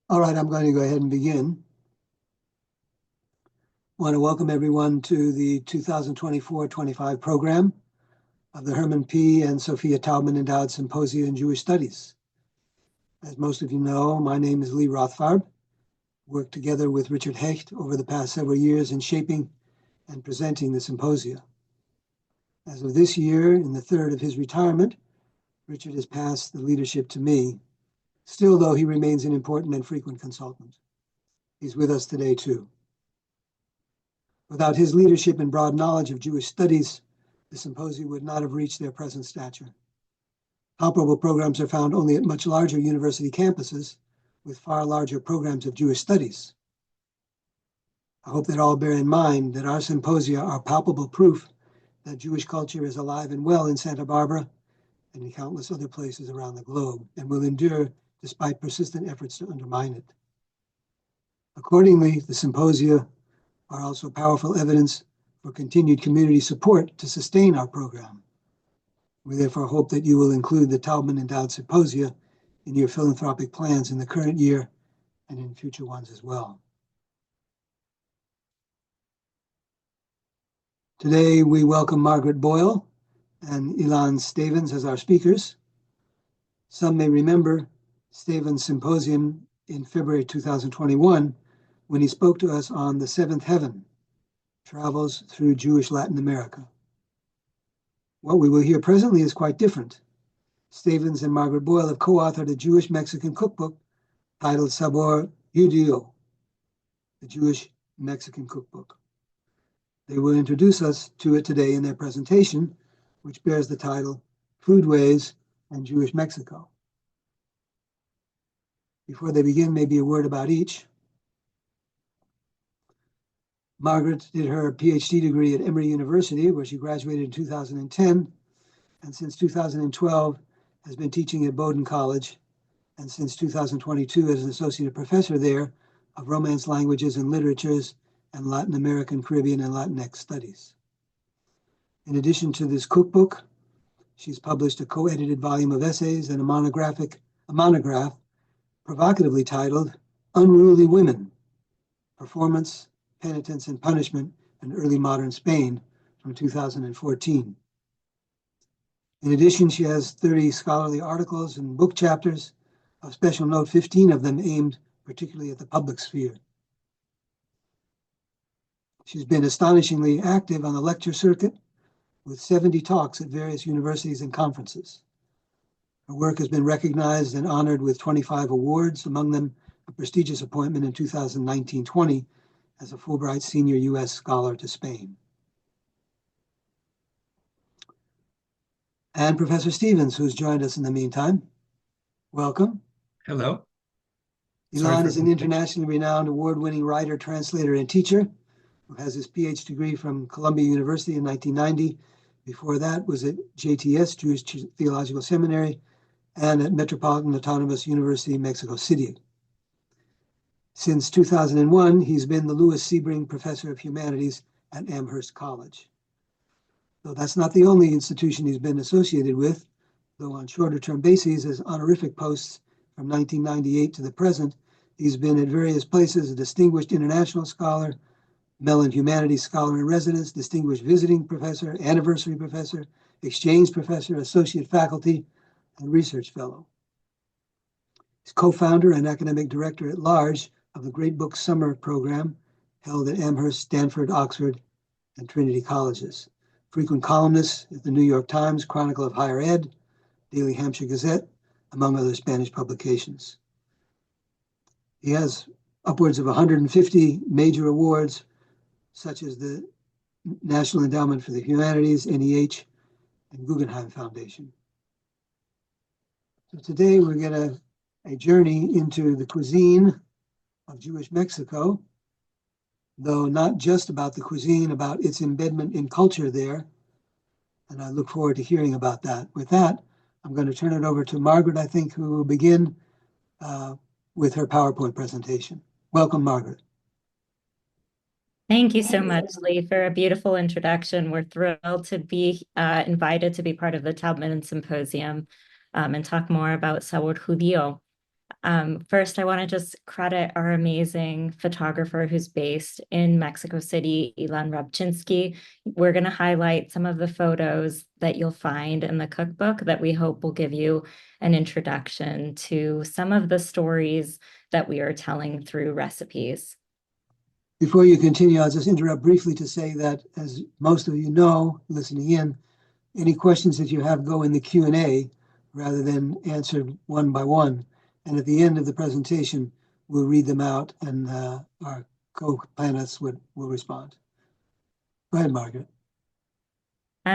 All right, I'm going to go ahead and begin. I want to welcome everyone to the 2024-25 program of the Herman P. and Sophia Taubman Endowed Symposia in Jewish Studies. As most of you know, my name is Lee Rothfarb. Worked together with Richard Hecht over the past several years in shaping and presenting the symposia. As of this year, in the third of his retirement, Richard has passed the leadership to me, still though he remains an important and frequent consultant. He's with us today too. Without his leadership and broad knowledge of Jewish studies, the symposia would not have reached their present stature. Comparable programs are found only at much larger university campuses with far larger programs of Jewish studies. I hope that all bear in mind that our symposia are palpable proof that Jewish culture is alive and well in Santa Barbara and in countless other places around the globe and will endure despite persistent efforts to undermine it. Accordingly, the symposia are also powerful evidence for continued community support to sustain our program. We therefore hope that you will include the Taubman Endowed Symposia in your philanthropic plans in the current year and in future ones as well. Today, we welcome Margaret Boyle and Ilan Stavans as our speakers. Some may remember Stavans' symposium in February 2021 when he spoke to us on the Seventh Heaven, Travels Through Jewish Latin America. What we will hear presently is quite different. Stavans and Margaret Boyle have co-authored a Jewish Mexican cookbook titled Sabor Judío, the Jewish Mexican Cookbook. They will introduce us to it today in their presentation, which bears the title Foodways and Jewish Mexico. Before they begin, maybe a word about each. Margaret did her PhD degree at Emory University, where she graduated in 2010, and since 2012 has been teaching at Bowdoin College, and since 2022 as an associate professor there of Romance languages and literatures and Latin American, Caribbean, and Latinx studies. In addition to this cookbook, she's published a co-edited volume of essays and a monograph provocatively titled Unruly Women, Performance, Penitence, and Punishment in Early Modern Spain from 2014. In addition, she has 30 scholarly articles and book chapters. Of special note, 15 of them aimed particularly at the public sphere. She's been astonishingly active on the lecture circuit with 70 talks at various universities and conferences. Her work has been recognized and honored with 25 awards, among them a prestigious appointment in 2019-20 as a Fulbright Senior U.S. Scholar to Spain. And Professor Stavans, who's joined us in the meantime. Welcome. Hello. Ilan is an internationally renowned award-winning writer, translator, and teacher who has his PhD degree from Columbia University in 1990. Before that was at JTS, Jewish Theological Seminary, and at Metropolitan Autonomous University, Mexico City. Since 2001, he's been the Louis Sebring Professor of Humanities at Amherst College. Though that's not the only institution he's been associated with, though on shorter-term bases as honorific posts from 1998 to the present, he's been at various places a distinguished international scholar, Mellon Humanities Scholar in Residence, Distinguished Visiting Professor, Anniversary Professor, Exchange Professor, Associate Faculty, and Research Fellow. He's co-founder and academic director at large of the Great Book Summer Program held at Amherst, Stanford, Oxford, and Trinity Colleges. Frequent columnist at the New York Times, Chronicle of Higher Ed, Daily Hampshire Gazette, among other Spanish publications. He has upwards of 150 major awards, such as the National Endowment for the Humanities, NEH, and Guggenheim Foundation. So today we're going a journey into the cuisine of Jewish Mexico, though not just about the cuisine, about its embedment in culture there. And I look forward to hearing about that. With that, I'm going to turn it over to Margaret, I think, who will begin with her PowerPoint presentation. Welcome, Margaret. Thank you so much, Lee, for a beautiful introduction. We're thrilled to be invited to be part of the Taubman Symposium and talk more about Sabor Judío. First, I want to just credit our amazing photographer who's based in Mexico City, Ilan Rabchinsky. We're going to highlight some of the photos that you'll find in the cookbook that we hope will give you an introduction to some of the stories that we are telling through recipes. Before you continue, I'll just interrupt briefly to say that, as most of you know, listening in, any questions that you have go in the Q&A rather than answered one by one. And at the end of the presentation, we'll read them out and our co-panelists will respond. Go ahead, Margaret.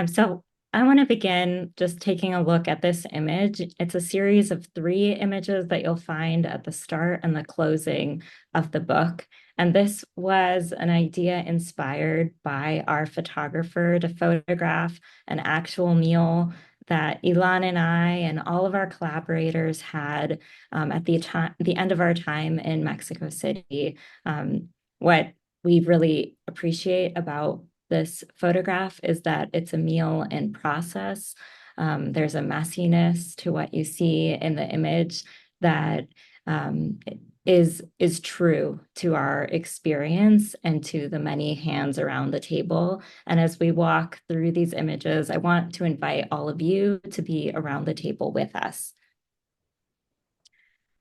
So I want to begin just taking a look at this image. It's a series of 3 images that you'll find at the start and the closing of the book. And this was an idea inspired by our photographer to photograph an actual meal that Ilan and I and all of our collaborators had at the end of our time in Mexico City. What we really appreciate about this photograph is that it's a meal in process. There's a messiness to what you see in the image that is true to our experience and to the many hands around the table. And as we walk through these images, I want to invite all of you to be around the table with us.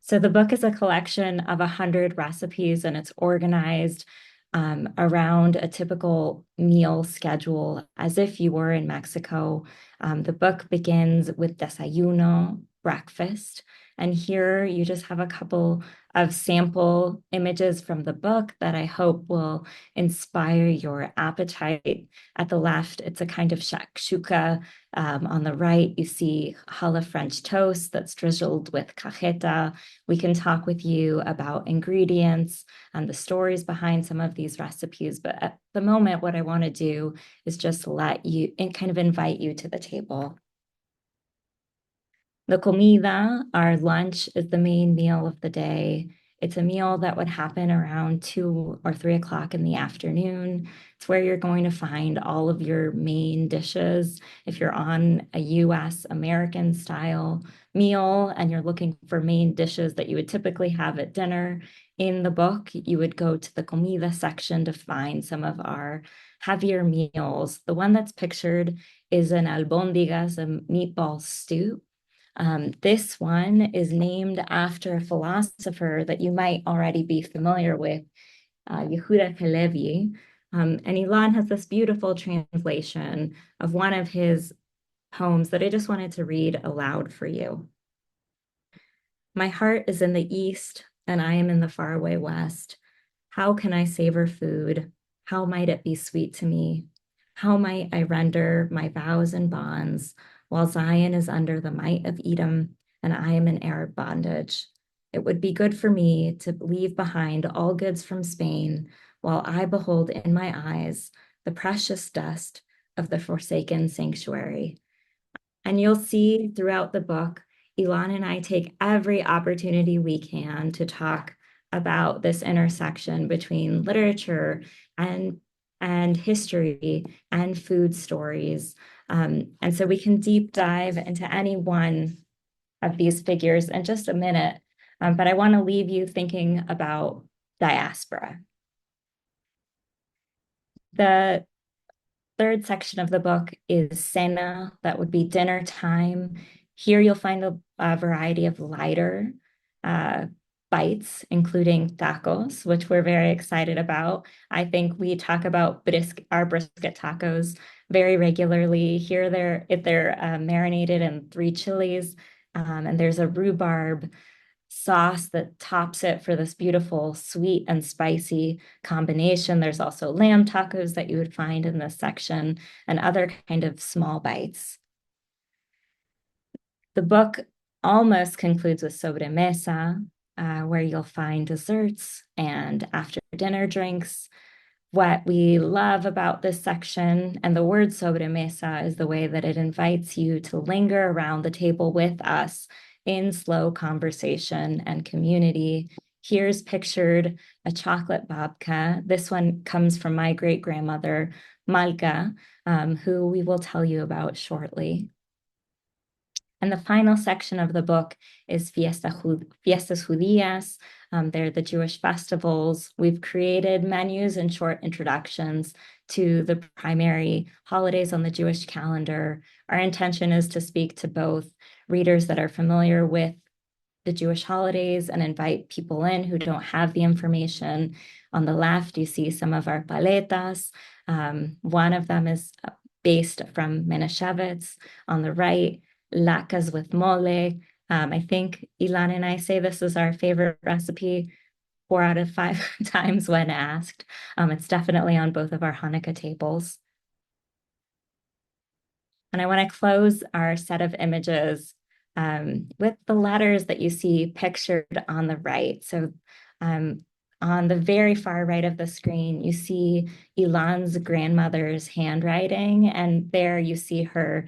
So the book is a collection of 100 recipes, and it's organized around a typical meal schedule as if you were in Mexico. The book begins with desayuno, breakfast. And here you just have a couple of sample images from the book that I hope will inspire your appetite. At the left, it's a kind of shakshuka. On the right, you see challah French toast that's drizzled with cajeta. We can talk with you about ingredients and the stories behind some of these recipes. But at the moment, what I want to do is just let you and kind of invite you to the table. The comida, our lunch, is the main meal of the day. It's a meal that would happen around 2 or 3 o'clock in the afternoon. It's where you're going to find all of your main dishes. If you're on a US American style meal and you're looking for main dishes that you would typically have at dinner, in the book, you would go to the comida section to find some of our heavier meals. The one that's pictured is an albondigas, a meatball stew. This one is named after a philosopher that you might already be familiar with, Yehuda Halevi. And Ilan has this beautiful translation of one of his poems that I just wanted to read aloud for you. My heart is in the east, and I am in the faraway west. How can I savor food? How might it be sweet to me? How might I render my vows and bonds while Zion is under the might of Edom and I am in Arab bondage? It would be good for me to leave behind all goods from Spain while I behold in my eyes the precious dust of the forsaken sanctuary. And you'll see throughout the book, Ilan and I take every opportunity we can to talk about this intersection between literature and history and food stories. And so we can deep dive into any one of these figures in just a minute. But I want to leave you thinking about diaspora. The third section of the book is cena, that would be dinner time. Here you'll find a variety of lighter bites, including tacos, which we're very excited about. I think we talk about our brisket tacos very regularly. Here they're marinated in 3 chilies, and there's a rhubarb sauce that tops it for this beautiful sweet and spicy combination. There's also lamb tacos that you would find in this section and other kind of small bites. The book almost concludes with sobremesa, where you'll find desserts and after dinner drinks. What we love about this section and the word sobremesa is the way that it invites you to linger around the table with us in slow conversation and community. Here's pictured a chocolate babka. This one comes from my great-grandmother, Malka, who we will tell you about shortly. And the final section of the book is Fiestas Judías. They're the Jewish festivals. We've created menus and short introductions to the primary holidays on the Jewish calendar. Our intention is to speak to both readers that are familiar with the Jewish holidays and invite people in who don't have the information. On the left, you see some of our paletas. One of them is based from Menashevitz. On the right, latkes with mole. I think Ilan and I say this is our favorite recipe 4 out of 5 times when asked. It's definitely on both of our Hanukkah tables. And I want to close our set of images with the letters that you see pictured on the right. So on the very far right of the screen, you see Ilan's grandmother's handwriting, and there you see her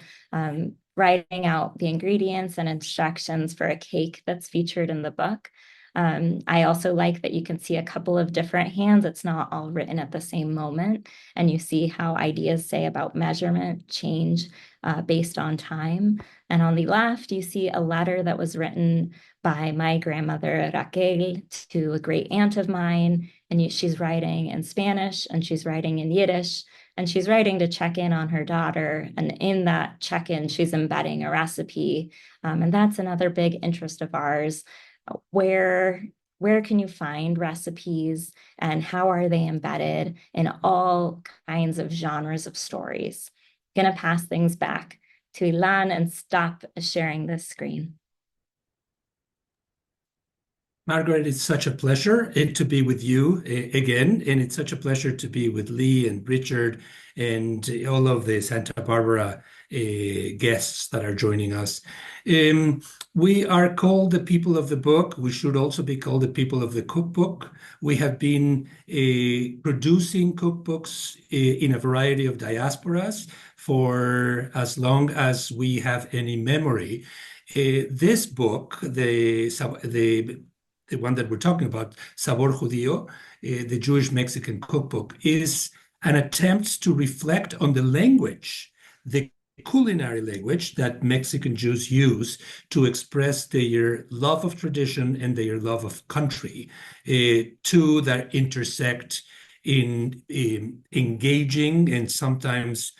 writing out the ingredients and instructions for a cake that's featured in the book. I also like that you can see a couple of different hands. It's not all written at the same moment, and you see how ideas say about measurement change based on time. And on the left, you see a letter that was written by my grandmother Raquel to a great aunt of mine, and she's writing in Spanish and she's writing in Yiddish, and she's writing to check in on her daughter. And in that check-in, she's embedding a recipe. And that's another big interest of ours. Where can you find recipes and how are they embedded in all kinds of genres of stories? I'm going to pass things back to Ilan and stop sharing this screen. Margaret, it's such a pleasure to be with you again, and it's such a pleasure to be with Lee and Richard and all of the Santa Barbara guests that are joining us. We are called the people of the book. We should also be called the people of the cookbook. We have been producing cookbooks in a variety of diasporas for as long as we have any memory. This book, the one that we're talking about, Sabor Judío, the Jewish Mexican Cookbook, is an attempt to reflect on the language, the culinary language that Mexican Jews use to express their love of tradition and their love of country, two that intersect in engaging and sometimes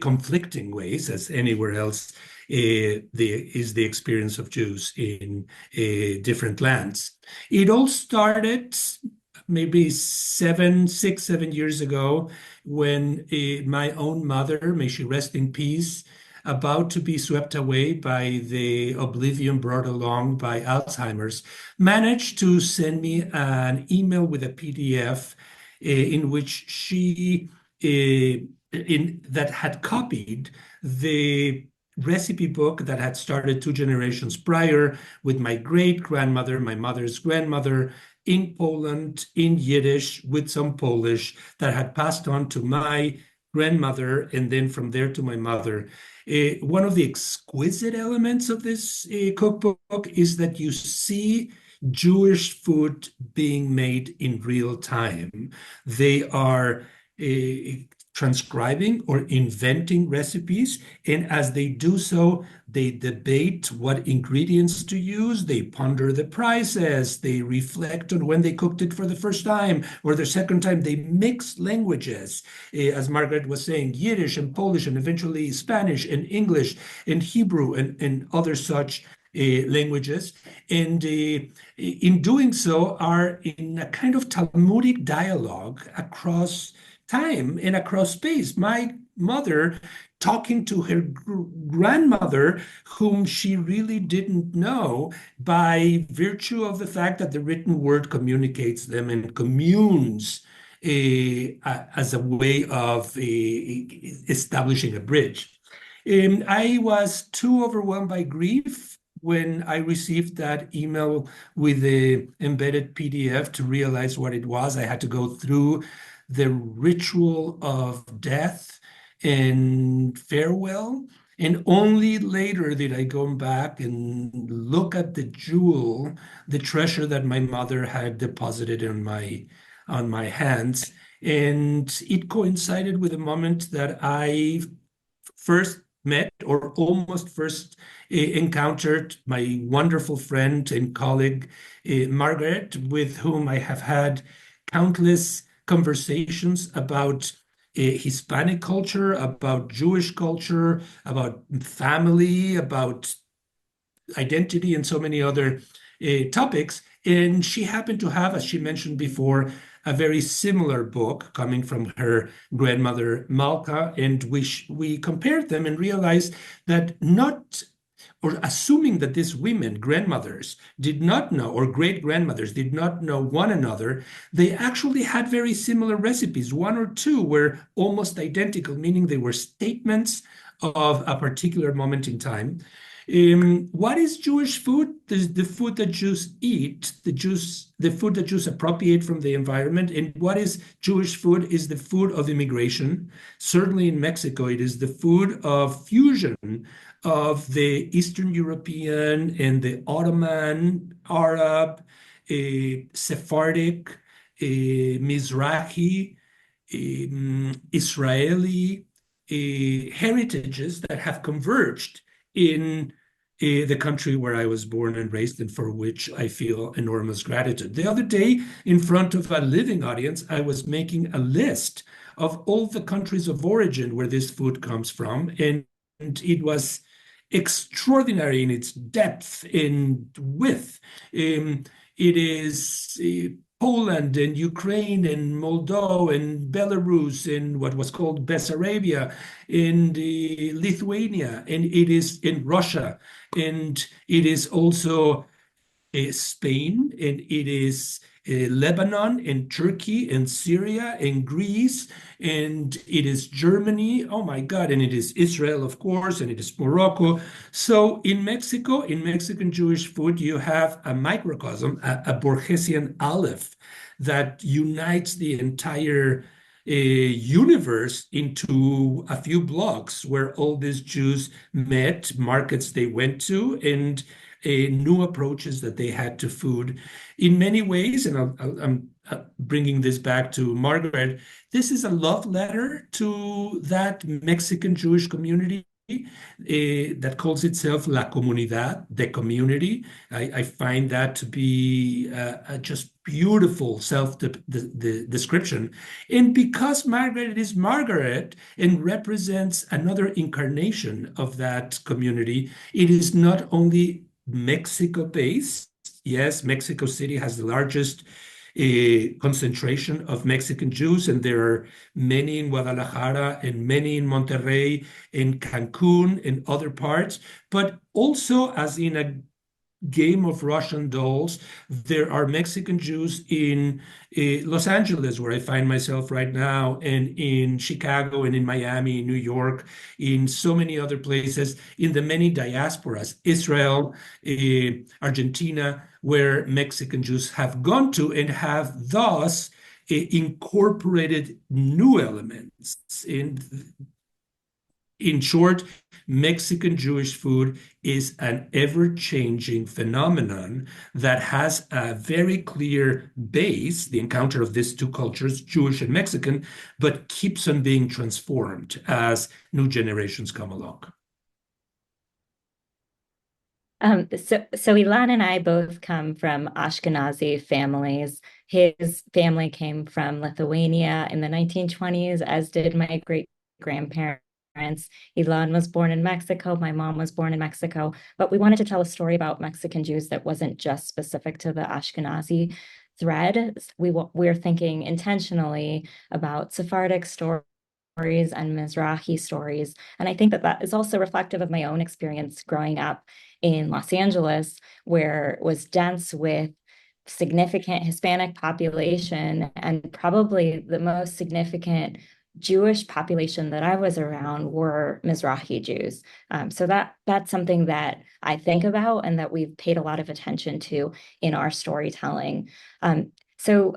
conflicting ways, as anywhere else is the experience of Jews in different lands. It all started maybe 7 years ago when my own mother, may she rest in peace, about to be swept away by the oblivion brought along by Alzheimer's, managed to send me an email with a PDF in which she that had copied the recipe book that had started 2 generations prior with my great-grandmother, my mother's grandmother, in Poland, in Yiddish, with some Polish, that had passed on to my grandmother, and then from there to my mother. One of the exquisite elements of this cookbook is that you see Jewish food being made in real time. They are transcribing or inventing recipes, and as they do so, they debate what ingredients to use, they ponder the prices, they reflect on when they cooked it for the first time or the second time, they mix languages, as Margaret was saying, Yiddish and Polish and eventually Spanish and English and Hebrew and other such languages, and in doing so are in a kind of Talmudic dialogue across time and across space. My mother talking to her grandmother, whom she really didn't know, by virtue of the fact that the written word communicates them and communes as a way of establishing a bridge. I was too overwhelmed by grief when I received that email with the embedded PDF to realize what it was. I had to go through the ritual of death and farewell. And only later did I go back and look at the jewel, the treasure that my mother had deposited on my hands. And it coincided with a moment that I first met or almost first encountered my wonderful friend and colleague, Margaret, with whom I have had countless conversations about Hispanic culture, about Jewish culture, about family, about identity, and so many other topics. And she happened to have, as she mentioned before, a very similar book coming from her grandmother Malka, and we compared them and realized that not, or assuming that these women, grandmothers, did not know, or great grandmothers did not know one another, they actually had very similar recipes. One or two were almost identical, meaning they were statements of a particular moment in time. What is Jewish food? The food that Jews eat, the food that Jews appropriate from the environment. And what is Jewish food? Is the food of immigration. Certainly in Mexico, it is the food of fusion of the Eastern European and the Ottoman, Arab, Sephardic, Mizrahi, Israeli heritages that have converged in the country where I was born and raised, and for which I feel enormous gratitude. The other day, in front of a living audience, I was making a list of all the countries of origin where this food comes from, and it was extraordinary in its depth and width. It is Poland and Ukraine and Moldova and Belarus and what was called Bessarabia and Lithuania, and it is in Russia, and it is also Spain, and it is Lebanon and Turkey and Syria and Greece, and it is Germany, oh my God, and it is Israel, of course, and it is Morocco. So in Mexico, in Mexican Jewish food, you have a microcosm, a Borgesian aleph that unites the entire universe into a few blocks where all these Jews met, markets they went to, and new approaches that they had to food. In many ways, and I'm bringing this back to Margaret, this is a love letter to that Mexican Jewish community that calls itself La Comunidad, the community. I find that to be a just beautiful self-description. And because Margaret is Margaret and represents another incarnation of that community, it is not only Mexico-based. Yes, Mexico City has the largest concentration of Mexican Jews, and there are many in Guadalajara and many in Monterrey, in Cancun, and other parts. But also, as in a game of Russian dolls, there are Mexican Jews in Los Angeles, where I find myself right now, and in Chicago, and in Miami, in New York, in so many other places, in the many diasporas, Israel, Argentina, where Mexican Jews have gone to and have thus incorporated new elements. In short, Mexican Jewish food is an ever-changing phenomenon that has a very clear base, the encounter of these two cultures, Jewish and Mexican, but keeps on being transformed as new generations come along. So Ilan and I both come from Ashkenazi families. His family came from Lithuania in the 1920s, as did my great-grandparents. Ilan was born in Mexico. My mom was born in Mexico. But we wanted to tell a story about Mexican Jews that wasn't just specific to the Ashkenazi thread. We're thinking intentionally about Sephardic stories and Mizrahi stories. And I think that is also reflective of my own experience growing up in Los Angeles, where it was dense with significant Hispanic population, and probably the most significant Jewish population that I was around were Mizrahi Jews. So that's something that I think about and that we've paid a lot of attention to in our storytelling. So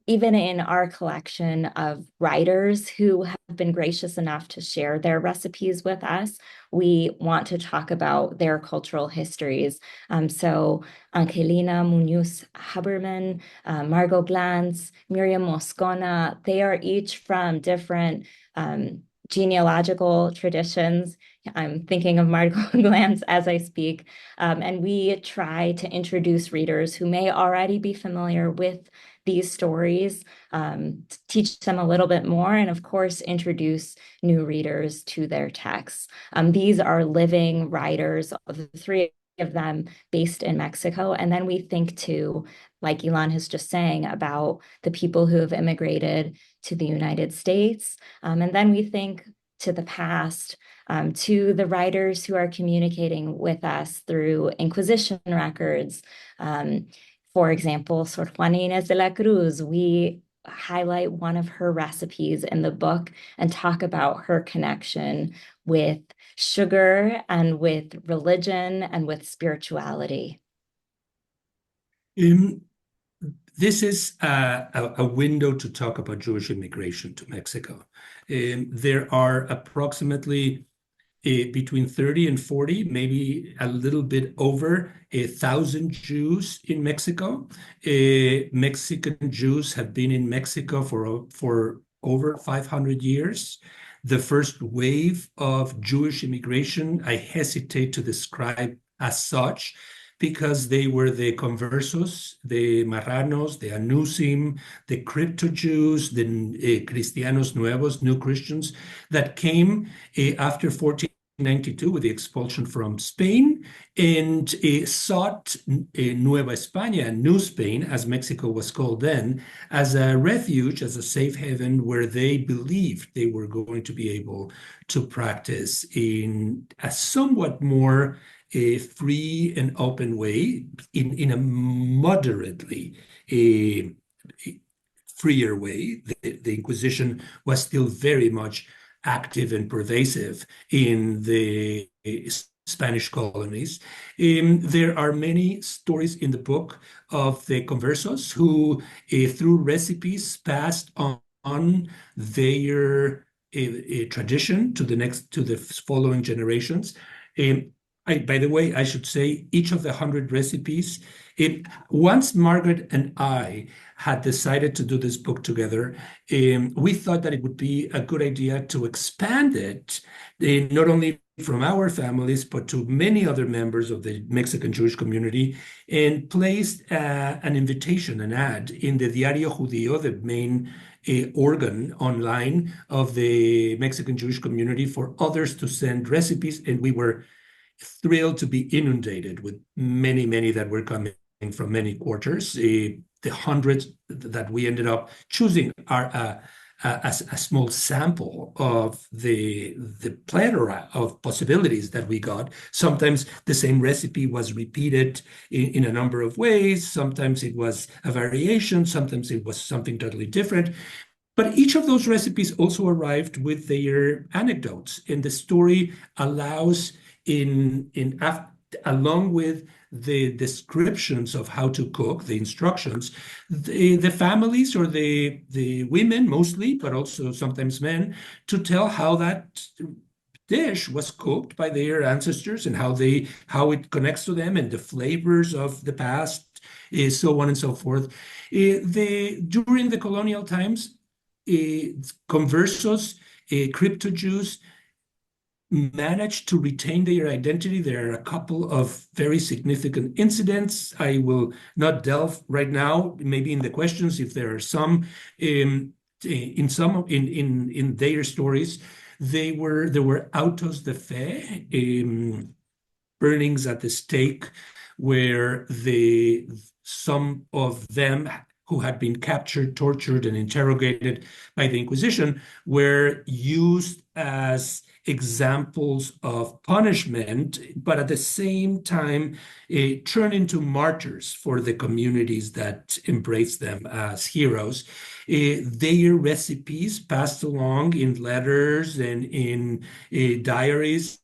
even in our collection of writers who have been gracious enough to share their recipes with us, we want to talk about their cultural histories. So Angelina Munoz Haberman, Margot Glantz, Miriam Moscona, they are each from different genealogical traditions. I'm thinking of Margot Glantz as I speak. And we try to introduce readers who may already be familiar with these stories, teach them a little bit more, and of course, introduce new readers to their texts. These are living writers, of the three of them based in Mexico. And then we think too, like Ilan has just saying, about the people who have immigrated to the United States. And then we think to the past, to the writers who are communicating with us through Inquisition records. For example, Sor Juana Inés de la Cruz, we highlight one of her recipes in the book and talk about her connection with sugar and with religion and with spirituality. This is a window to talk about Jewish immigration to Mexico. There are approximately between 30 and 40, maybe a little bit over 1,000 Jews in Mexico. Mexican Jews have been in Mexico for over 500 years. The first wave of Jewish immigration, I hesitate to describe as such, because they were the conversos, the marranos, the anusim, the crypto-Jews, the cristianos nuevos, new Christians, that came after 1492 with the expulsion from Spain and sought Nueva España, New Spain, as Mexico was called then, as a refuge, as a safe haven where they believed they were going to be able to practice in a somewhat more a free and open way, in a moderately freer way. The Inquisition was still very much active and pervasive in the Spanish colonies. There are many stories in the book of the conversos who, through recipes, passed on their tradition to the following generations. By the way, I should say each of the 100 recipes, once Margaret and I had decided to do this book together, we thought that it would be a good idea to expand it, not only from our families, but to many other members of the Mexican Jewish community, and placed an invitation, an ad in the Diario Judío, the main organ online of the Mexican Jewish community, for others to send recipes. And we were thrilled to be inundated with many that were coming from many quarters. The hundreds that we ended up choosing are a small sample of the plethora of possibilities that we got. Sometimes the same recipe was repeated in a number of ways. Sometimes it was a variation. Sometimes it was something totally different. But each of those recipes also arrived with their anecdotes, and the story allows along with the descriptions of how to cook, the instructions, the families or the women mostly, but also sometimes men, to tell how that dish was cooked by their ancestors and how it connects to them and the flavors of the past, so on and so forth. During the colonial times, conversos, crypto-Jews, managed to retain their identity. There are a couple of very significant incidents. I will not delve right now, maybe in the questions, if there are some in their stories. There were autos de fe, burnings at the stake, where some of them who had been captured, tortured, and interrogated by the Inquisition were used as examples of punishment, but at the same time turn into martyrs for the communities that embrace them as heroes. Their recipes passed along in letters and in diaries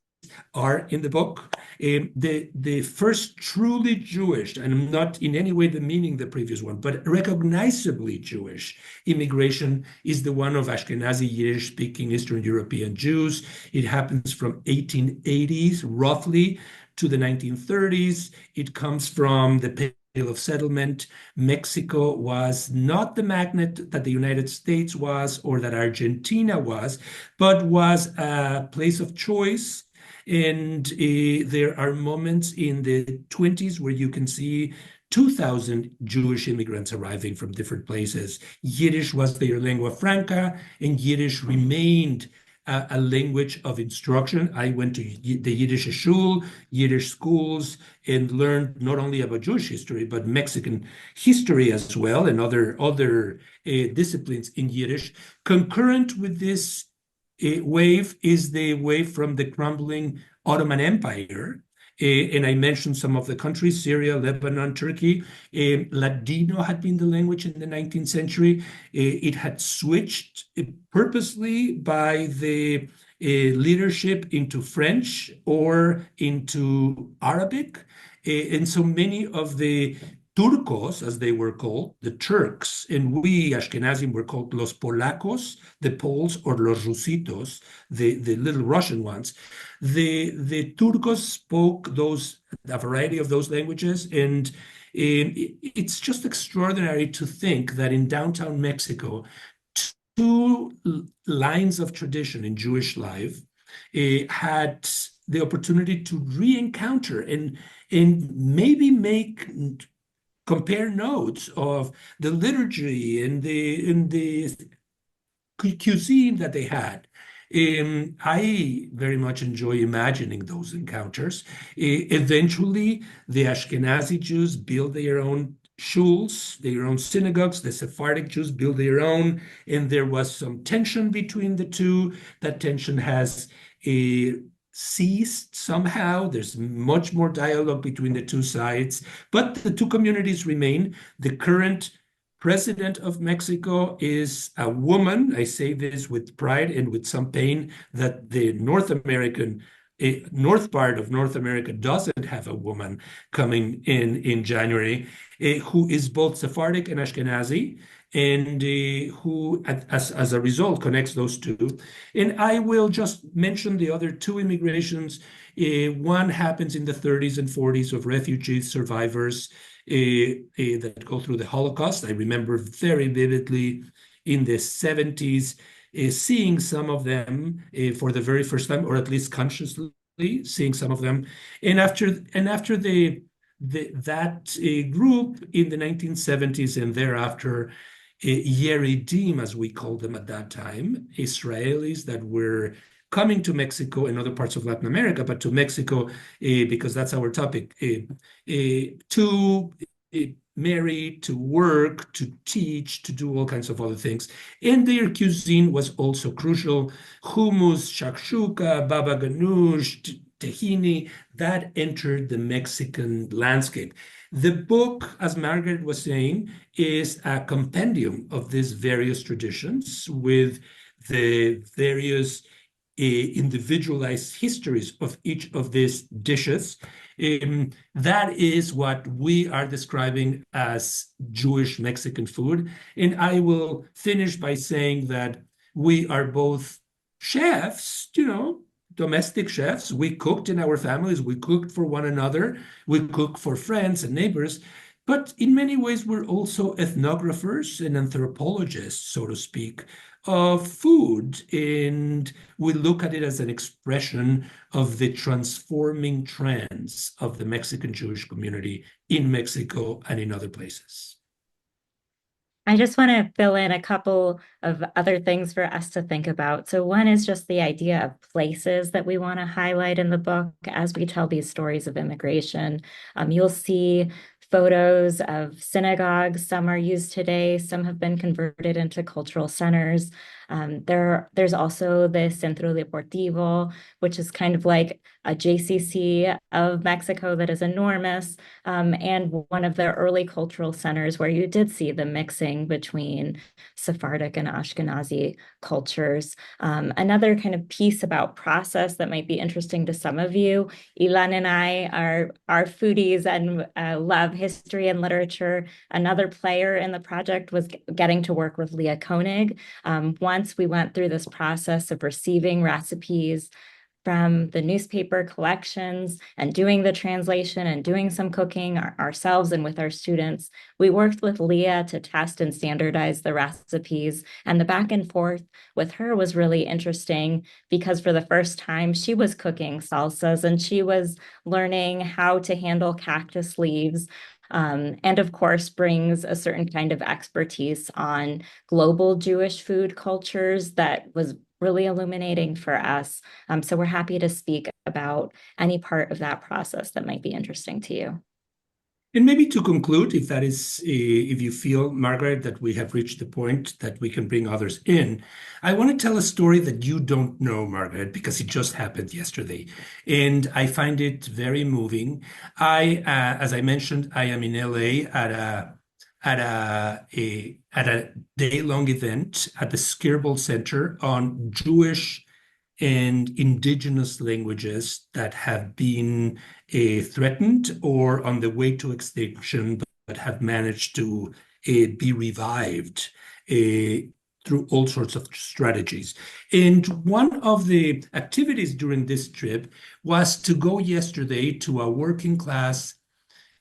are in the book. The first truly Jewish, and I'm not in any way demeaning the previous one, but recognizably Jewish immigration is the one of Ashkenazi Yiddish-speaking Eastern European Jews. It happens from 1880s, roughly, to the 1930s. It comes from the Pale of Settlement. Mexico was not the magnet that the United States was or that Argentina was, but was a place of choice, And there are moments in the 20s where you can see 2,000 Jewish immigrants arriving from different places. Yiddish was their lingua franca, and Yiddish remained a language of instruction. I went to the Yiddish shul, Yiddish schools, and learned not only about Jewish history, but Mexican history as well, and other disciplines in Yiddish. Concurrent with this wave is the wave from the crumbling Ottoman Empire. And I mentioned some of the countries, Syria, Lebanon, Turkey. Ladino had been the language in the 19th century. It had switched purposely by the leadership into French or into Arabic. And so many of the Turcos, as they were called, the Turks, and we Ashkenazim were called los Polacos, the Poles, or los Rusitos, the little Russian ones. The Turcos spoke a variety of those languages, and it's just extraordinary to think that in downtown Mexico, two lines of tradition in Jewish life had the opportunity to re-encounter and maybe compare notes of the liturgy and the cuisine that they had. I very much enjoy imagining those encounters. Eventually, the Ashkenazi Jews built their own shuls, their own synagogues. The Sephardic Jews built their own, and there was some tension between the two. That tension has ceased somehow. There's much more dialogue between the two sides, but the two communities remain. The current president of Mexico is a woman. I say this with pride and with some pain that the north part of North America doesn't have a woman coming in January, who is both Sephardic and Ashkenazi, and who, as a result, connects those two. And I will just mention the other two immigrations. One happens in the 30s and 40s of refugee survivors that go through the Holocaust. I remember very vividly in the 70s seeing some of them for the very first time, or at least consciously seeing some of them. And after that group in the 1970s and thereafter, Yeredim, as we called them at that time, Israelis that were coming to Mexico and other parts of Latin America, but to Mexico, because that's our topic, to marry, to work, to teach, to do all kinds of other things. And their cuisine was also crucial. Hummus, shakshuka, baba ganoush, tahini, that entered the Mexican landscape. The book, as Margaret was saying, is a compendium of these various traditions with the various individualized histories of each of these dishes. That is what we are describing as Jewish Mexican food. And I will finish by saying that we are both chefs, domestic chefs. We cooked in our families. We cooked for one another. We cook for friends and neighbors. But in many ways, we're also ethnographers and anthropologists, so to speak, of food. And we look at it as an expression of the transforming trends of the Mexican Jewish community in Mexico and in other places. I just want to fill in a couple of other things for us to think about. So one is just the idea of places that we want to highlight in the book as we tell these stories of immigration. You'll see photos of synagogues. Some are used today. Some have been converted into cultural centers. There's also the Centro Deportivo, which is kind of like a JCC of Mexico that is enormous, and one of the early cultural centers where you did see the mixing between Sephardic and Ashkenazi cultures. Another kind of piece about process that might be interesting to some of you, Ilan and I are foodies and love history and literature. Another player in the project was getting to work with Leah Koenig. Once we went through this process of receiving recipes, from the newspaper collections and doing the translation and doing some cooking ourselves and with our students. We worked with Leah to test and standardize the recipes, and the back and forth with her was really interesting because for the first time she was cooking salsas and she was learning how to handle cactus leaves. And of course, brings a certain kind of expertise on global Jewish food cultures that was really illuminating for us. So we're happy to speak about any part of that process that might be interesting to you. And maybe to conclude, if that is, if you feel, Margaret, that we have reached the point that we can bring others in, I want to tell a story that you don't know, Margaret, because it just happened yesterday. And I find it very moving. As I mentioned, I am in LA at a day-long event at the Skirball Center on Jewish and indigenous languages that have been threatened or on the way to extinction, but have managed to be revived through all sorts of strategies. And one of the activities during this trip was to go yesterday to a working class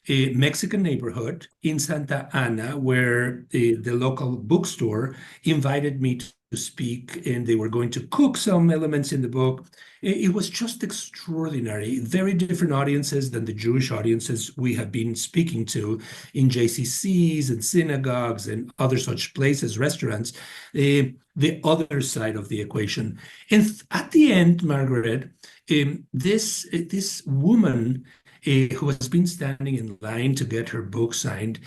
Mexican neighborhood in Santa Ana, where the local bookstore invited me to speak, and they were going to cook some elements in the book. It was just extraordinary. Very different audiences than the Jewish audiences we have been speaking to in JCCs and synagogues and other such places, restaurants, the other side of the equation. And at the end, Margaret, this woman who has been standing in line to get her book signed,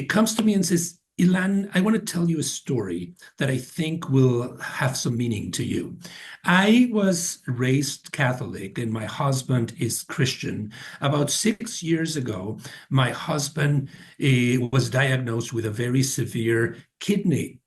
comes to me and says, Ilan, I want to tell you a story that I think will have some meaning to you. I was raised Catholic and my husband is Christian. About 6 years ago, my husband was diagnosed with a very severe kidney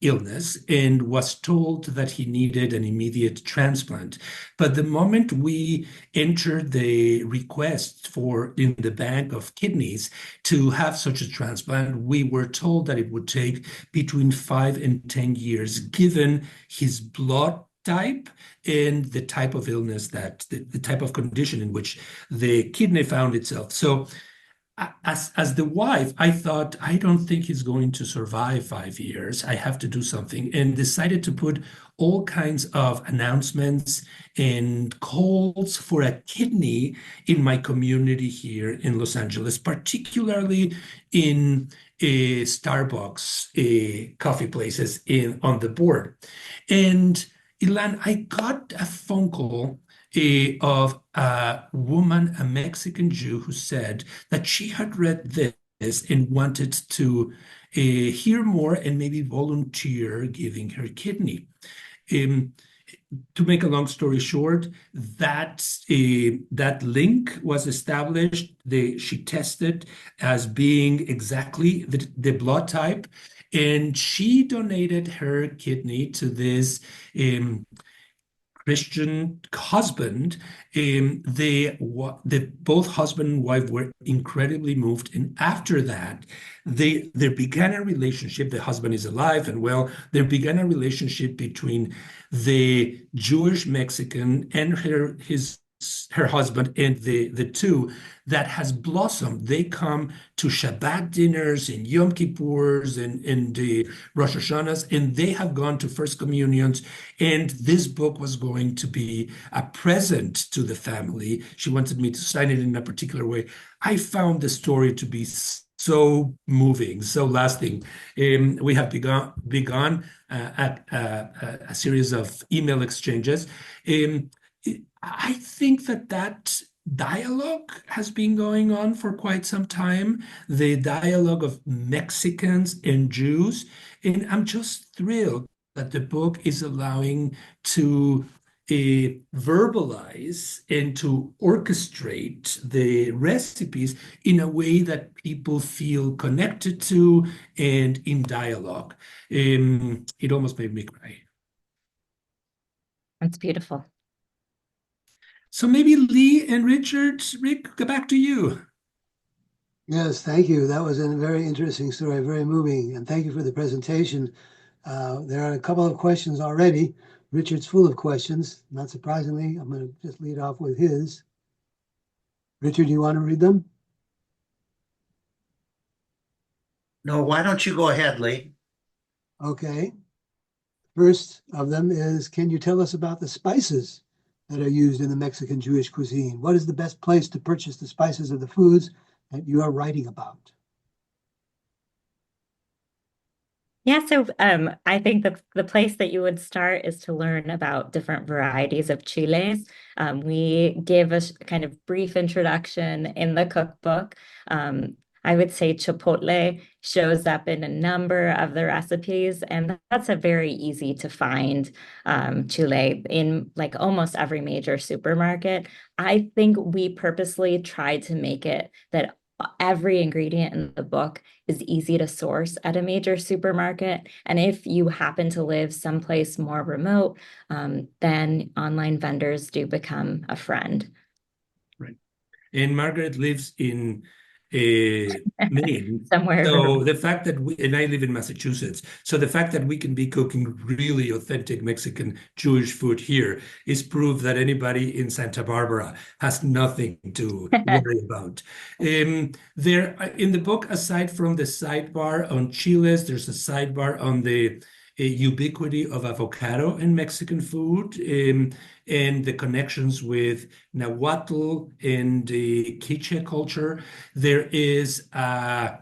illness and was told that he needed an immediate transplant. But the moment we entered the request for in the bank of kidneys to have such a transplant, we were told that it would take between 5 and 10 years, given his blood type and the type of illness that the type of condition in which the kidney found itself. So as the wife, I thought, I don't think he's going to survive 5 years. I have to do something, and decided to put all kinds of announcements and calls for a kidney in my community here in Los Angeles, particularly in Starbucks coffee places on the board. And Ilan, I got a phone call of a woman, a Mexican Jew, who said that she had read this and wanted to hear more and maybe volunteer giving her kidney. To make a long story short, that link was established. She tested as being exactly the blood type, and she donated her kidney to this Christian husband. Both husband and wife were incredibly moved, and after that, there began a relationship. The husband is alive and well. There began a relationship between the Jewish Mexican and her husband, and the two that has blossomed. They come to Shabbat dinners and Yom Kippurs and the Rosh Hashanahs, and they have gone to First Communions. And this book was going to be a present to the family. She wanted me to sign it in a particular way. I found the story to be so moving, so lasting. We have begun a series of email exchanges. I think that dialogue has been going on for quite some time, the dialogue of Mexicans and Jews. And I'm just thrilled that the book is allowing to verbalize and to orchestrate the recipes in a way that people feel connected to and in dialogue. It almost made me cry. That's beautiful. So maybe Lee and Rick, go back to you. Yes, thank you. That was a very interesting story, very moving, and thank you for the presentation. There are a couple of questions already Richard's full of questions. Not surprisingly, I'm going to just lead off with his. Richard, do you want to read them? No, why don't you go ahead, Lee? Okay. First of them is, can you tell us about the spices that are used in the Mexican Jewish cuisine? What is the best place to purchase the spices of the foods that you are writing about? Yeah, so I think the place that you would start is to learn about different varieties of chiles. We give a kind of brief introduction in the cookbook. I would say chipotle shows up in a number of the recipes, and that's a very easy to find chile in like almost every major supermarket. I think we purposely tried to make it that every ingredient in the book is easy to source at a major supermarket. And if you happen to live someplace more remote, then online vendors do become a friend. Right. And Margaret lives in Maine. Somewhere. So the fact that and I live in Massachusetts, so the fact that we can be cooking really authentic Mexican Jewish food here is proof that anybody in Santa Barbara has nothing to worry about. There in the book, aside from the sidebar on chiles, there's a sidebar on the ubiquity of avocado in Mexican food, and the connections with Nahuatl and the Quiche culture. There is a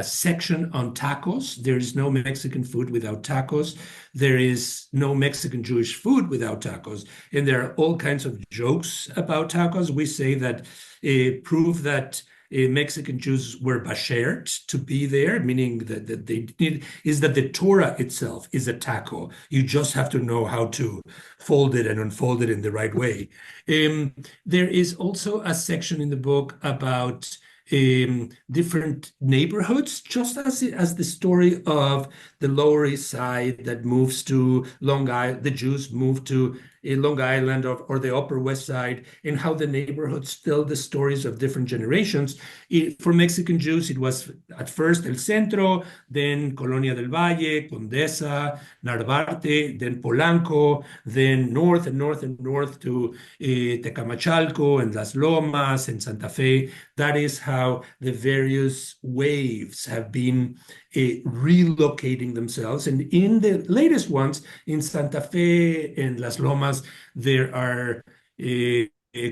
section on tacos. There is no Mexican food without tacos. There is no Mexican Jewish food without tacos. And there are all kinds of jokes about tacos. We say that prove that Mexican Jews were bashered to be there, meaning that they need, is that the Torah itself is a taco. You just have to know how to fold it and unfold it in the right way. There is also a section in the book about different neighborhoods, just as the story of the Lower East Side that moves to Long Island, the Jews move to Long Island or the Upper West Side, and how the neighborhoods tell the stories of different generations. For Mexican Jews, it was at first El Centro, then Colonia del Valle, Condesa, Narvarte, then Polanco, then north and north and north to Tecamachalco and Las Lomas and Santa Fe. That is how the various waves have been relocating themselves. And in the latest ones, in Santa Fe and Las Lomas, there are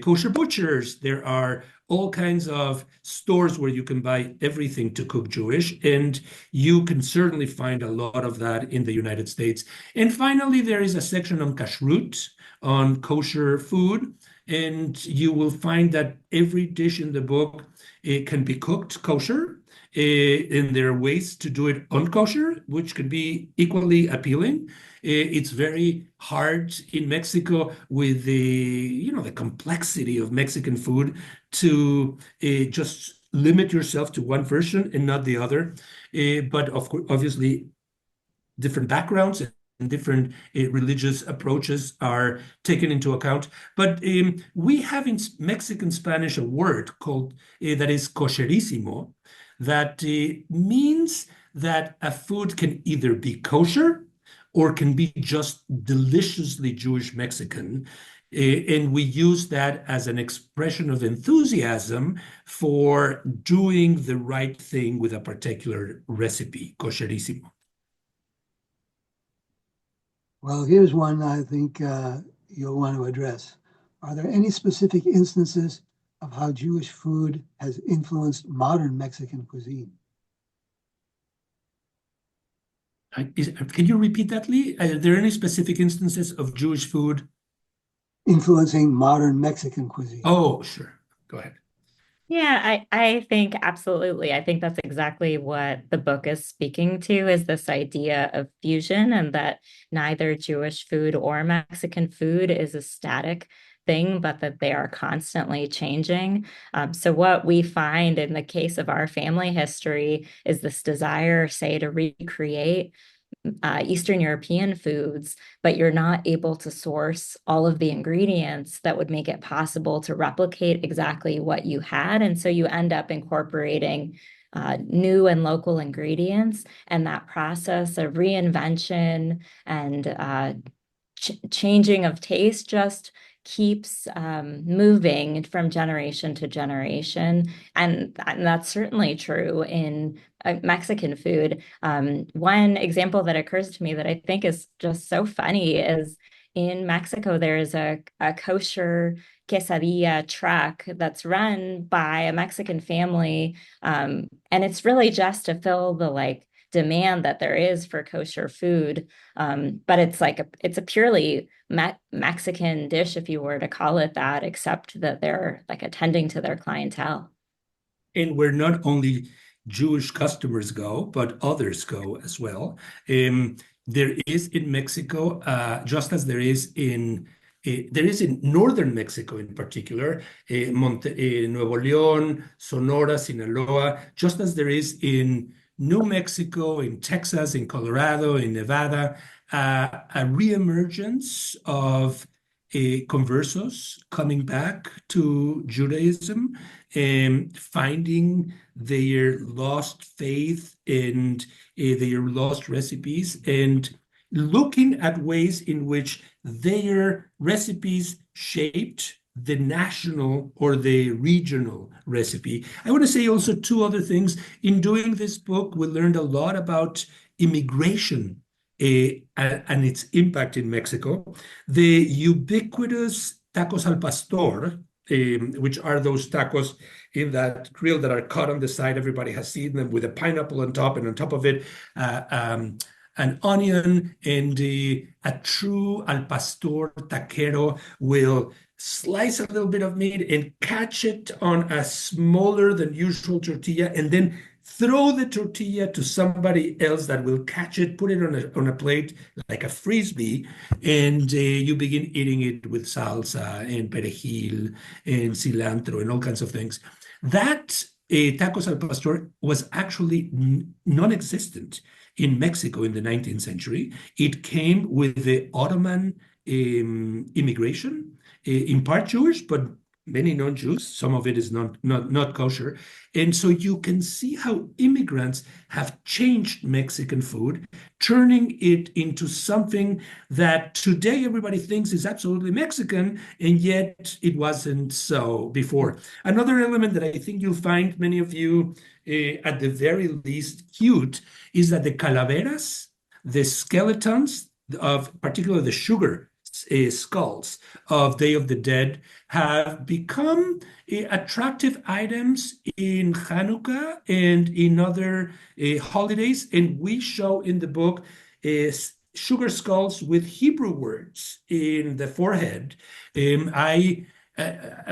kosher butchers. There are all kinds of stores where you can buy everything to cook Jewish, and you can certainly find a lot of that in the United States. And finally, there is a section on kashrut, on kosher food, and you will find that every dish in the book can be cooked kosher, and there are ways to do it unkosher, which can be equally appealing. It's very hard in Mexico with the complexity of Mexican food to just limit yourself to one version and not the other. But of course, obviously, different backgrounds and different religious approaches are taken into account. But we have in Mexican Spanish a word called that is kosherísimo, that means that a food can either be kosher or can be just deliciously Jewish Mexican. And we use that as an expression of enthusiasm for doing the right thing with a particular recipe, kosherísimo. Well, here's one I think you'll want to address. Are there any specific instances of how Jewish food has influenced modern Mexican cuisine? Can you repeat that, Lee? Are there any specific instances of Jewish food influencing modern Mexican cuisine? Oh, sure. Go ahead. Yeah, I think absolutely. I think that's exactly what the book is speaking to, is this idea of fusion, and that neither Jewish food or Mexican food is a static thing, but that they are constantly changing. So what we find in the case of our family history is this desire, say, to recreate Eastern European foods, but you're not able to source all of the ingredients that would make it possible to replicate exactly what you had. And so you end up incorporating new and local ingredients, and that process of reinvention and changing of taste just keeps moving from generation to generation. And that's certainly true in Mexican food. One example that occurs to me that I think is just so funny is in Mexico, there's a kosher quesadilla truck that's run by a Mexican family. And it's really just to fill the demand that there is for kosher food. But it's a purely Mexican dish, if you were to call it that, except that they're attending to their clientele. And where not only Jewish customers go, but others go as well. There is in Mexico, just as there is in northern Mexico in particular, Nuevo León, Sonora, Sinaloa, just as there is in New Mexico, in Texas, in Colorado, in Nevada, a reemergence of conversos coming back to Judaism and finding their lost faith and their lost recipes and looking at ways in which their recipes shaped the national or the regional recipe. I want to say also two other things. In doing this book, we learned a lot about immigration and its impact in Mexico. The ubiquitous tacos al pastor, which are those tacos in that grill that are cut on the side. Everybody has seen them with a pineapple on top, and on top of it, an onion, and a true al pastor taquero will slice a little bit of meat and catch it on a smaller than usual tortilla, and then throw the tortilla to somebody else that will catch it, put it on a plate like a frisbee, and you begin eating it with salsa and perejil and cilantro and all kinds of things. That tacos al pastor was actually non-existent in Mexico in the 19th century. It came with the Ottoman immigration, in part Jewish, but many non-Jews. Some of it is not kosher. And so you can see how immigrants have changed Mexican food, turning it into something that today everybody thinks is absolutely Mexican, and yet it wasn't so before. Another element that I think you'll find many of you, at the very least, cute, is that the calaveras, the skeletons of particularly the sugar skulls of Day of the Dead, have become attractive items in Hanukkah and in other holidays. And we show in the book sugar skulls with Hebrew words in the forehead. A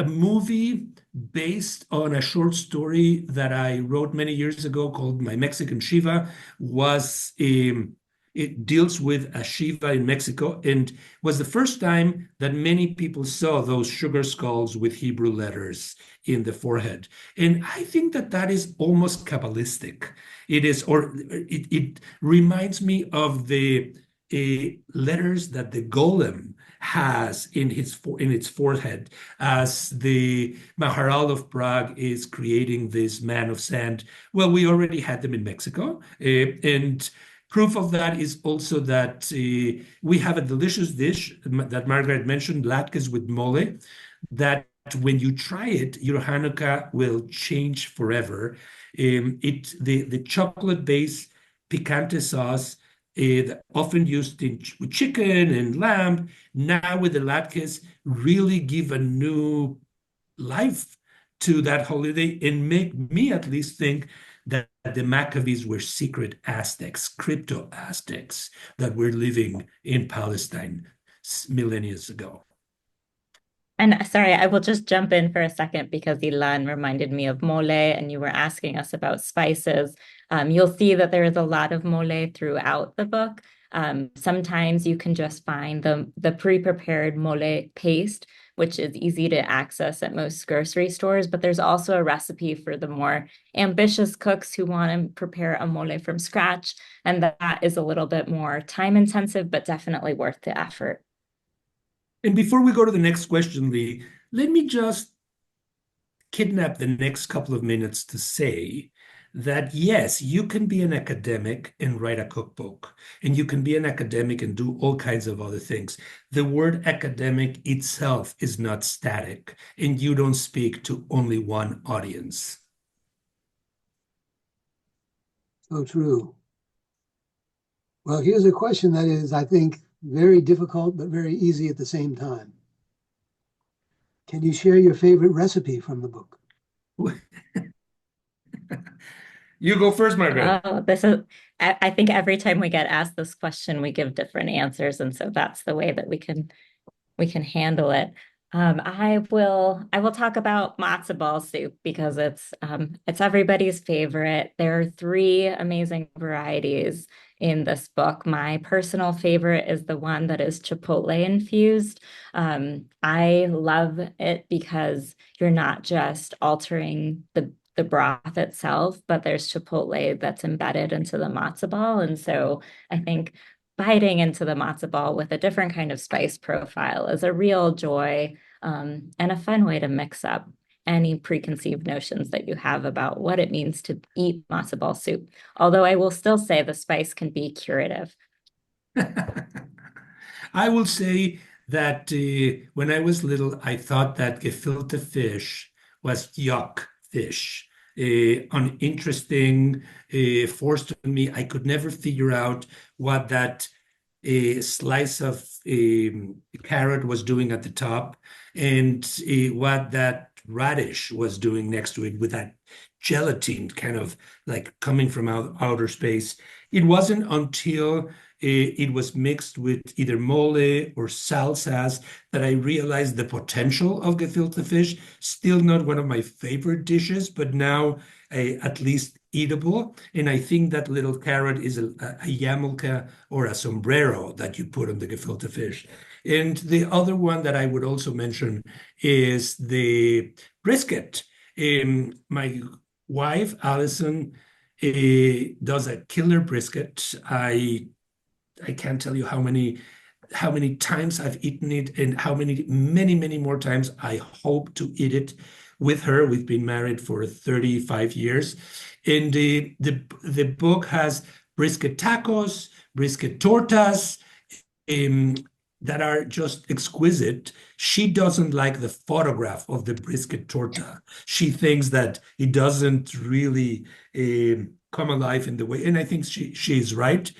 movie based on a short story that I wrote many years ago called My Mexican Shiva was it deals with a Shiva in Mexico, and was the first time that many people saw those sugar skulls with Hebrew letters in the forehead. And I think that is almost Kabbalistic. It is, or it reminds me of the letters that the golem has in its forehead as the Maharal of Prague is creating this man of sand. Well, we already had them in Mexico, and proof of that is also that we have a delicious dish that Margaret mentioned, latkes with mole, that when you try it, your Hanukkah will change forever. The chocolate-based picante sauce, often used with chicken and lamb, now with the latkes, really give a new life to that holiday and make me at least think that the Maccabees were secret Aztecs, crypto Aztecs that were living in Palestine millennia ago. And sorry, I will just jump in for a second because Ilan reminded me of mole and you were asking us about spices. You'll see that there is a lot of mole throughout the book. Sometimes you can just find the pre-prepared mole paste, which is easy to access at most grocery stores, but there's also a recipe for the more ambitious cooks who want to prepare a mole from scratch, and that is a little bit more time intensive, but definitely worth the effort. And before we go to the next question, Lee, let me just kidnap the next couple of minutes to say that yes, you can be an academic and write a cookbook, and you can be an academic and do all kinds of other things. The word academic itself is not static, and you don't speak to only one audience. So true. Well, here's a question that is, I think, very difficult, but very easy at the same time. Can you share your favorite recipe from the book? You go first, Margaret. Oh, I think every time we get asked this question, we give different answers. And so that's the way that we can handle it. I will talk about matzo ball soup because it's everybody's favorite. There are three amazing varieties in this book. My personal favorite is the one that is chipotle infused. I love it because you're not just altering the broth itself, but there's chipotle that's embedded into the matzo ball. And so I think biting into the matzo ball with a different kind of spice profile is a real joy, and a fun way to mix up any preconceived notions that you have about what it means to eat matzo ball soup. Although I will still say the spice can be curative. I will say that when I was little, I thought that gefilte fish was yuck fish, uninteresting, forced on me. I could never figure out what that slice of carrot was doing at the top and what that radish was doing next to it with that gelatin kind of like coming from outer space. It wasn't until it was mixed with either mole or salsas that I realized the potential of gefilte fish. Still not one of my favorite dishes, but now at least eatable. And I think that little carrot is a yarmulke or a sombrero that you put on the gefilte fish. And the other one that I would also mention is the brisket. My wife, Allison, does a killer brisket. I can't tell you how many times I've eaten it and how many more times I hope to eat it with her. We've been married for 35 years. And the book has brisket tacos, brisket tortas, that are just exquisite. She doesn't like the photograph of the brisket torta. She thinks that it doesn't really come alive in the way, and I think she's right.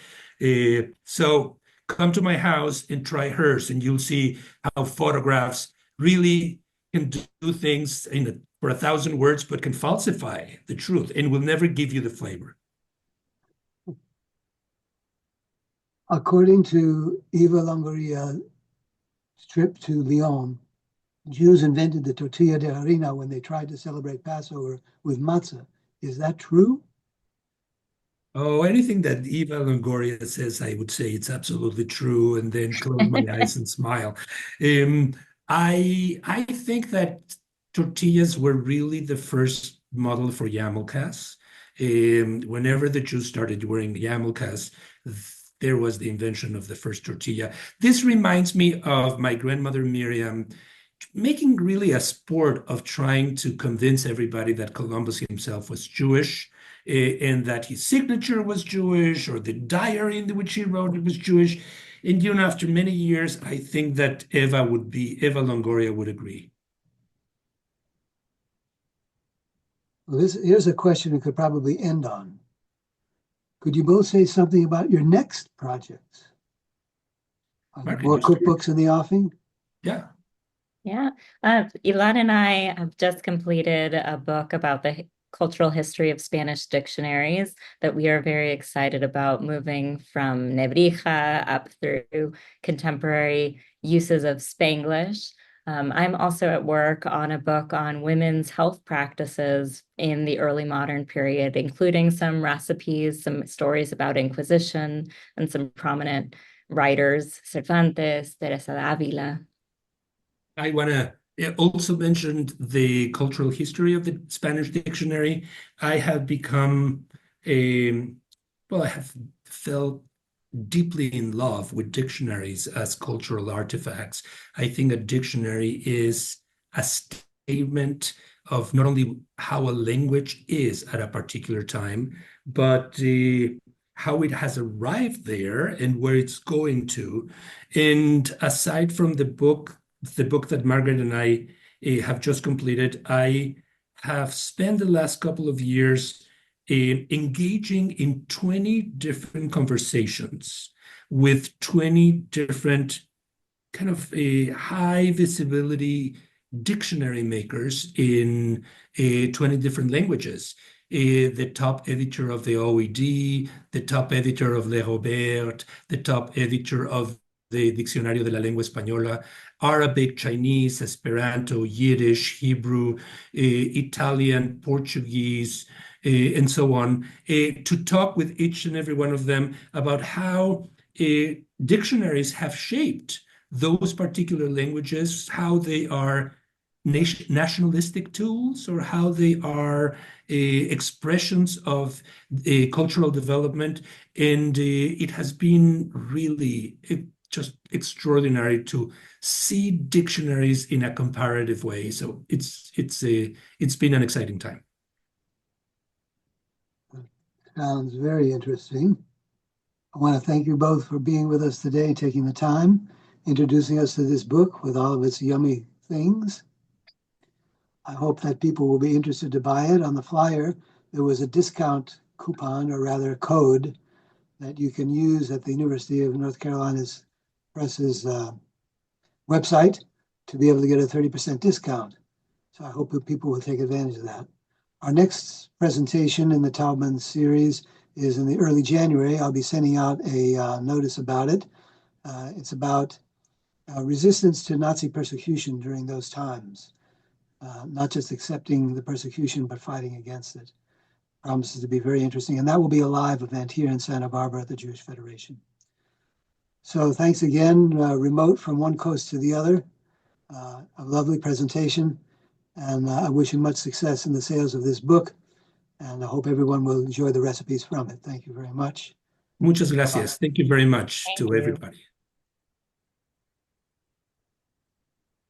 So come to my house and try hers, and you'll see how photographs really can do things for 1,000 words, but can falsify the truth and will never give you the flavor. According to Eva Longoria, trip to Lyon, Jews invented the tortilla de harina when they tried to celebrate Passover with matzah. Is that true? Oh, anything that Eva Longoria says, I would say it's absolutely true, and then close my eyes and smile. I think that tortillas were really the first model for yarmulkes. Whenever the Jews started wearing yarmulkes, there was the invention of the first tortilla. This reminds me of my grandmother Miriam making really a sport of trying to convince everybody that Columbus himself was Jewish, and that his signature was Jewish, or the diary in which he wrote it was Jewish. And after many years, I think that Eva Longoria would agree. Well, here's a question we could probably end on. Could you both say something about your next projects? Are there more cookbooks in the offing? Yeah. Yeah. Ilan and I have just completed a book about the cultural history of Spanish dictionaries that we are very excited about, moving from Nebrija up through contemporary uses of Spanglish. I'm also at work on a book on women's health practices in the early modern period, including some recipes, some stories about Inquisition, and some prominent writers, Cervantes, Teresa de Avila. I want to also mention the cultural history of the Spanish dictionary. I have become I have felt deeply in love with dictionaries as cultural artifacts. I think a dictionary is a statement of not only how a language is at a particular time, but how it has arrived there and where it's going to. And aside from the book that Margaret and I have just completed, I have spent the last couple of years engaging in 20 different conversations with 20 different kind of high visibility dictionary makers in 20 different languages. The top editor of the OED, the top editor of Le Robert, the top editor of the Diccionario de la Lengua Española, Arabic, Chinese, Esperanto, Yiddish, Hebrew, Italian, Portuguese, and so on, to talk with each and every one of them about how dictionaries have shaped those particular languages, how they are nationalistic tools, or how they are expressions of cultural development. And it has been really just extraordinary to see dictionaries in a comparative way. So it's been an exciting time. Sounds very interesting. I want to thank you both for being with us today, taking the time, introducing us to this book with all of its yummy things. I hope that people will be interested to buy it. On the flyer, there was a discount coupon, or rather a code, that you can use at the University of North Carolina's Press's website to be able to get a 30% discount. So I hope that people will take advantage of that. Our next presentation in the Taubman series is in the early January. I'll be sending out a notice about it. It's about resistance to Nazi persecution during those times. Not just accepting the persecution, but fighting against it. Promises to be very interesting. And that will be a live event here in Santa Barbara at the Jewish Federation. So thanks again, remote from one coast to the other. A lovely presentation. And I wish you much success in the sales of this book. And I hope everyone will enjoy the recipes from it. Thank you very much. Muchas gracias. Thank you very much to you. everybody.